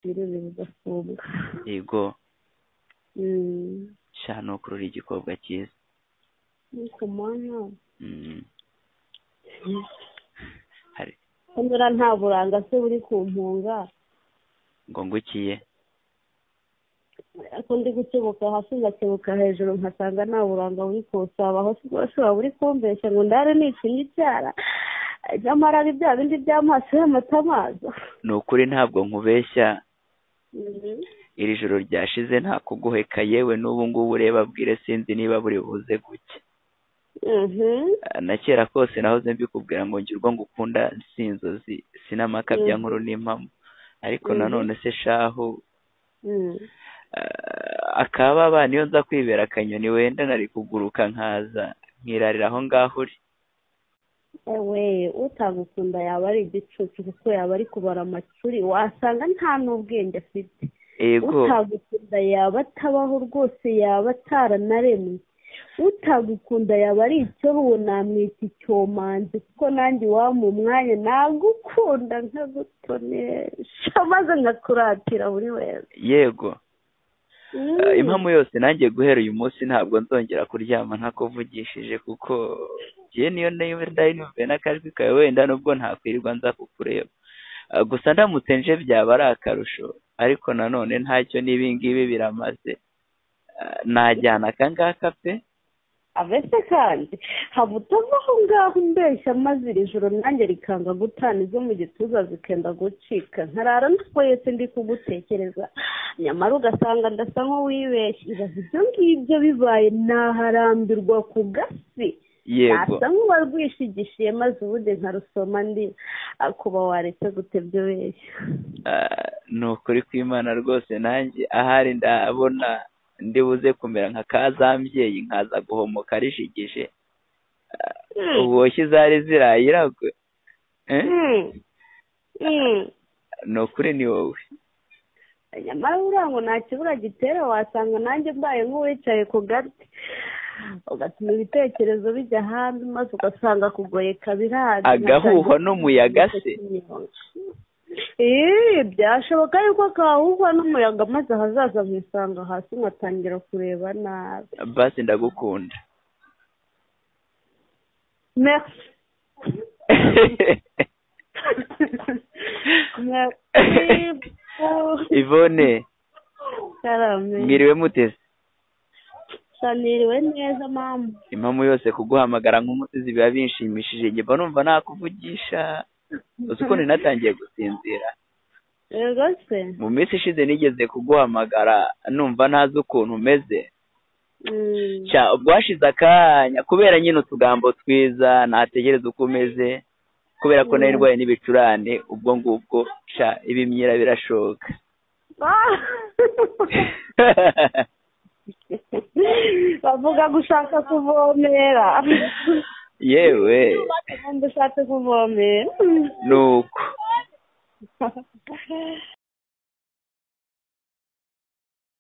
twirebe bigafunga. yego sha no kurura igikobwa cyiza Nuko mana hari kandura nta buranga se buri kumpunga ngo ngukiye ako ndi gukebuka hasi ngakebuka hejuru nkasanga nta buranga buri kunsaba aho ushobora buri kumbeshya ngo ndare nicinye icyara nyamara ari bya bindi by'amaso y'amatamaza. ni ukuri ntabwo nkubeshya iri joro ryashize nta kuguheka yewe n'ubu ngubu ureba bwire sinzi niba buri buze guke. Na kera kose nahoze mbikubwira ngo ngirwa ngukunda sinzozi sinamakabya nkuru n'impamo ariko nanone se shahu akaba abana iyo nza kwibera akanyoni wenda nari kuguruka nkaza nkirarira aho ngaho uri. Ewe utagukunda yaba ari igicucu kuko yaba ari kubara amacuri wasanga nta n'ubwenge afite. Utagukunda yaba atabaho rwose yaba ataranaremwe. Utagukunda yaba ari icyo namwita icyomanzi kuko nanjye mu mwanya nagukunda nkagutonesha maze nkakuratira buri wese. Yego impamvu yose nanjye guhera uyu munsi ntabwo nzongera kuryama ntakuvugishije kuko njye niyo ndayinumve n'akajwi kawe wenda nubwo ntakwirirwa nza kukureba gusa ndamutse nje byaba ari akarusho ariko nanone ntacyo n'ibingibi biramaze najyana akangaka pe abese kandi haba utava aho ngaho umbeshya maze iri joro nanjye rikanga gutana izo mu gituza zikenda gucika nkarara ntakoyetse ndi kugutekereza nyamara ugasanga ndasa nk'uwibeshya ibaza ibyo ngibyo bibaye naharambirwa ku gasi. Yego nasa nk'uwarwishigishiye maze ubundi nkarusoma ndi kuba waretse gutebya beshya. ni ukuri kw'Imana rwose nanjye ahari ndabona ndi buze kumera nka kazambyeyi nkaza guhomoka rishigije uboshye zari zirayiragwe. ni ukuri ni wowe nyamara urango nta kibura gitera wasanga nanjye mbaye nk'uwicaye ku gati ugatuma ibitekerezo bijya hanze maze ugasanga kugoye kabirazi agahuhwa n'umuyaga se. byashoboka yuko kahuhwa n'umuyaga maze ahazaza nkisanga hasi nkatangira kureba nabi. basi ndagukunda. merci. Yvonne mwiriwe muteze? Niriwe neza mama. Impamvu yose kuguhamagara nk'umutezi biba binshimishije njye mba numva nakuvugisha uzi ko ninatangiye gusinzira. Yego se mu minsi ishize nigeze kuguhamagara numva ntazi ukuntu umeze ubwo hashize akanya kubera nyine utugambo twiza nategereza uko umeze kubera ko nari ndwaye n'ibicurane ubwo ngubwo ibimyira birashoka. bavuga gushaka kuvomera. yewe ndashatse kuvomera nuko